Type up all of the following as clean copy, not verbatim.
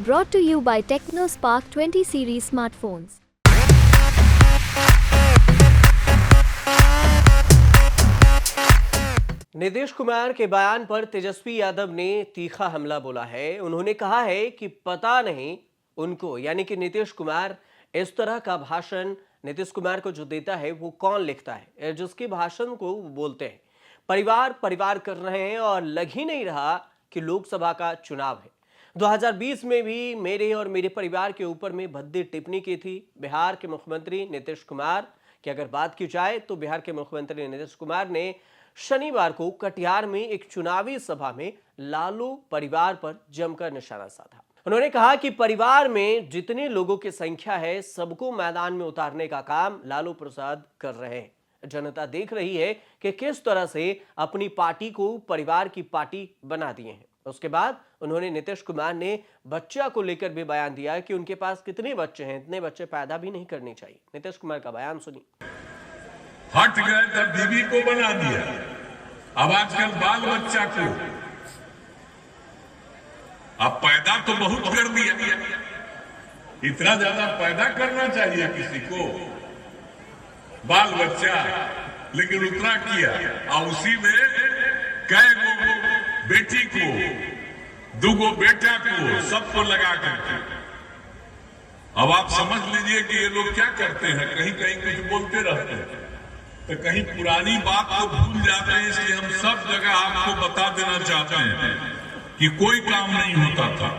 Brought to you by TechnoSpark 20 series smartphones. Nitish Kumar के बयान पर तेजस्वी यादव ने तीखा हमला बोला है। उन्होंने कहा है कि पता नहीं उनको यानी कि नीतीश कुमार इस तरह का भाषण नीतीश कुमार को जो देता है वो कौन लिखता है, जिसके भाषण को वो बोलते हैं परिवार परिवार कर रहे हैं और लग ही नहीं रहा कि लोकसभा का चुनाव है। 2020 में भी मेरे और मेरे परिवार के ऊपर में भद्दी टिप्पणी की थी बिहार के मुख्यमंत्री नीतीश कुमार की। अगर बात की जाए तो बिहार के मुख्यमंत्री नीतीश कुमार ने शनिवार को कटिहार में एक चुनावी सभा में लालू परिवार पर जमकर निशाना साधा। उन्होंने कहा कि परिवार में जितने लोगों की संख्या है सबको मैदान में उतारने का काम लालू प्रसाद कर रहे हैं। जनता देख रही है कि किस तरह से अपनी पार्टी को परिवार की पार्टी बना दिए हैं। उसके बाद उन्होंने नीतीश कुमार ने बच्चा को लेकर भी बयान दिया कि उनके पास कितने बच्चे हैं, इतने बच्चे पैदा भी नहीं करने चाहिए। नीतीश कुमार का बयान सुनिए। हट गए तब बीवी को बना दिया, अब आजकल बाल बच्चा को अब पैदा तो बहुत कर दिया। इतना ज्यादा पैदा करना चाहिए किसी को, बाल बच्चा, लेकिन उतना किया और उसी में कई गो बेटी को, दुगो बेटा को, सबको लगा करके। अब आप समझ लीजिए कि ये लोग क्या करते हैं, कहीं कहीं कुछ बोलते रहते हैं तो कहीं पुरानी बात को भूल जाते हैं। इसलिए हम सब जगह आपको बता देना चाहते हैं कि कोई काम नहीं होता था।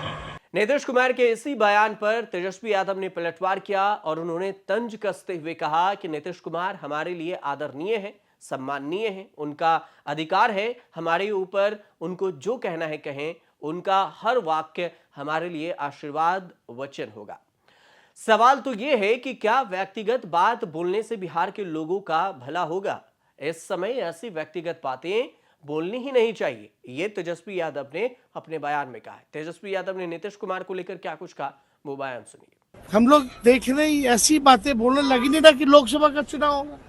नीतीश कुमार के इसी बयान पर तेजस्वी यादव ने पलटवार किया और उन्होंने तंज कसते हुए कहा कि नीतीश कुमार हमारे लिए आदरणीय है, सम्माननीय है, उनका अधिकार है हमारे ऊपर, उनको जो कहना है कहें, उनका हर वाक्य हमारे लिए आशीर्वाद वचन होगा। सवाल तो यह है कि क्या व्यक्तिगत बात बोलने से बिहार के लोगों का भला होगा? इस समय ऐसी व्यक्तिगत बातें बोलनी ही नहीं चाहिए, ये तेजस्वी यादव ने अपने बयान में कहा है। तेजस्वी यादव ने नीतीश कुमार को लेकर क्या कुछ कहा, वो बयान सुनिए। हम लोग देख रहे हैं ऐसी बातें बोलने लगी नहीं था कि लोकसभा का चुनाव होगा।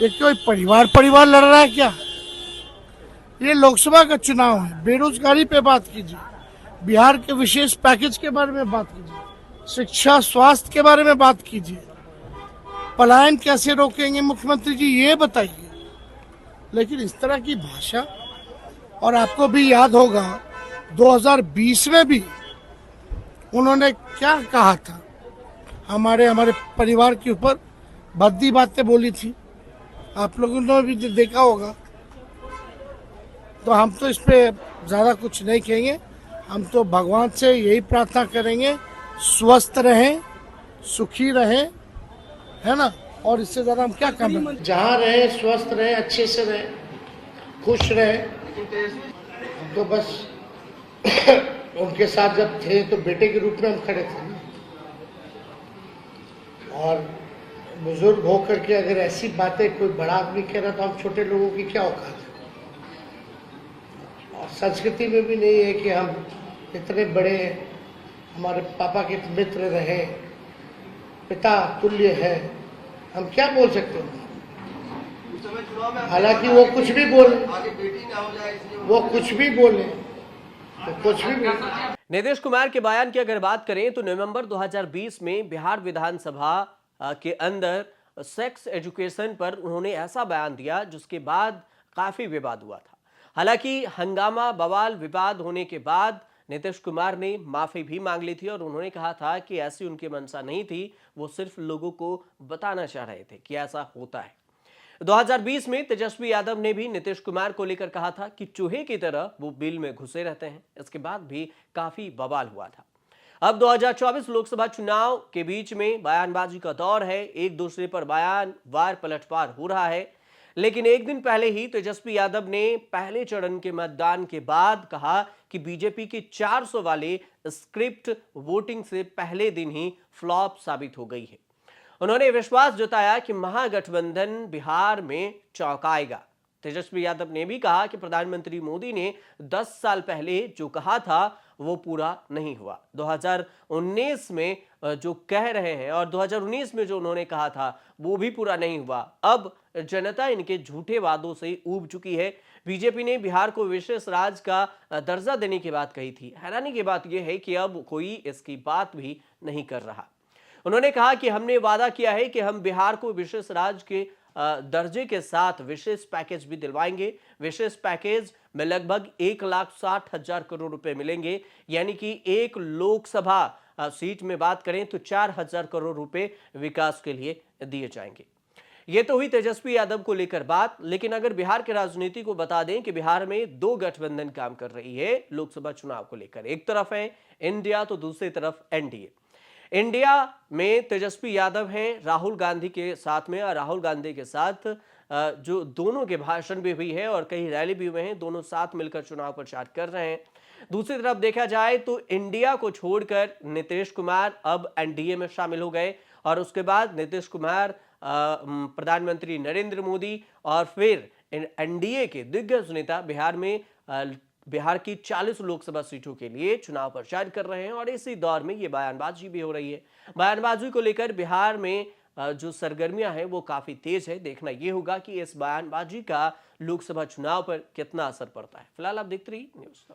ये कोई परिवार परिवार लड़ रहा है क्या? ये लोकसभा का चुनाव है। बेरोजगारी पे बात कीजिए, बिहार के विशेष पैकेज के बारे में बात कीजिए, शिक्षा स्वास्थ्य के बारे में बात कीजिए, पलायन कैसे रोकेंगे मुख्यमंत्री जी ये बताइए। लेकिन इस तरह की भाषा, और आपको भी याद होगा 2020 में भी उन्होंने क्या कहा था, हमारे परिवार के ऊपर भद्दी बातें बोली थी, आप लोगों ने भी देखा होगा। तो हम तो इस पे ज्यादा कुछ नहीं कहेंगे, हम तो भगवान से यही प्रार्थना करेंगे स्वस्थ रहें, सुखी रहें, है ना। और इससे ज्यादा हम क्या करें? जहाँ रहे स्वस्थ रहे, अच्छे से रहे, खुश रहे। हम तो बस उनके साथ जब थे तो बेटे के रूप में हम खड़े थे, और बुजुर्ग होकर के अगर ऐसी बातें कोई बड़ा आदमी कह रहा तो हम छोटे लोगों की क्या औकात है। और संस्कृति में भी नहीं है कि हम इतने बड़े, हमारे पापा के मित्र रहे, पिता तुल्य है, हम क्या बोल सकते हैं। हालांकि वो कुछ भी बोले, वो कुछ भी बोले, तो कुछ भी बोले। नीतीश कुमार के बयान की अगर बात करें तो नवंबर 2020 में बिहार विधानसभा के अंदर सेक्स एजुकेशन पर उन्होंने ऐसा बयान दिया जिसके बाद काफी विवाद हुआ था। हालांकि हंगामा बवाल विवाद होने के बाद नीतीश कुमार ने माफी भी मांग ली थी और उन्होंने कहा था कि ऐसी उनकी मंशा नहीं थी, वो सिर्फ लोगों को बताना चाह रहे थे कि ऐसा होता है। 2020 में तेजस्वी यादव ने भी नीतीश कुमार को लेकर कहा था कि चूहे की तरह वो बिल में घुसे रहते हैं। इसके बाद भी काफी बवाल हुआ था। अब 2024 लोकसभा चुनाव के बीच में बयानबाजी का दौर है, एक दूसरे पर बयान वार पलटवार हो रहा है। लेकिन एक दिन पहले ही तेजस्वी यादव ने पहले चरण के मतदान के बाद कहा कि बीजेपी की 400 वाले स्क्रिप्ट वोटिंग से पहले दिन ही फ्लॉप साबित हो गई है। उन्होंने विश्वास जताया कि महागठबंधन बिहार में चौंकाएगा। तेजस्वी यादव ने भी कहा कि प्रधानमंत्री मोदी ने 10 साल पहले जो कहा था वो पूरा नहीं हुआ। 2019 में जो कह रहे हैं और 2019 में जो उन्होंने कहा था वो भी पूरा नहीं हुआ। अब जनता इनके झूठे वादों से ऊब चुकी है। बीजेपी ने बिहार को विशेष राज्य का दर्जा देने की बात कही थी। हैरानी की बात यह है कि अब कोई इसकी बात भी नहीं कर रहा। उन्होंने कहा कि हमने वादा किया है कि हम बिहार को विशेष राज्य के दर्जे के साथ विशेष पैकेज भी दिलवाएंगे। विशेष पैकेज में लगभग 1,60,000 करोड़ रुपए मिलेंगे, यानी कि एक लोकसभा सीट में बात करें तो 4,000 करोड़ रुपए विकास के लिए दिए जाएंगे। ये तो हुई तेजस्वी यादव को लेकर बात, लेकिन अगर बिहार के राजनीति को बता दें कि बिहार में दो गठबंधन काम कर रही है लोकसभा चुनाव को लेकर। एक तरफ है इंडिया तो दूसरी तरफ एनडीए। इंडिया में तेजस्वी यादव हैं राहुल गांधी के साथ में, और राहुल गांधी के साथ जो दोनों के भाषण भी हुई है और कई रैली भी हुए हैं, दोनों साथ मिलकर चुनाव प्रचार कर रहे हैं। दूसरी तरफ देखा जाए तो इंडिया को छोड़कर नीतीश कुमार अब एनडीए में शामिल हो गए, और उसके बाद नीतीश कुमार प्रधानमंत्री नरेंद्र मोदी और फिर एनडीए के दिग्गज नेता बिहार की 40 लोकसभा सीटों के लिए चुनाव प्रचार कर रहे हैं। और इसी दौर में ये बयानबाजी भी हो रही है। बयानबाजी को लेकर बिहार में जो सरगर्मियां हैं वो काफी तेज है। देखना यह होगा कि इस बयानबाजी का लोकसभा चुनाव पर कितना असर पड़ता है। फिलहाल आप देखते रहिए न्यूज़।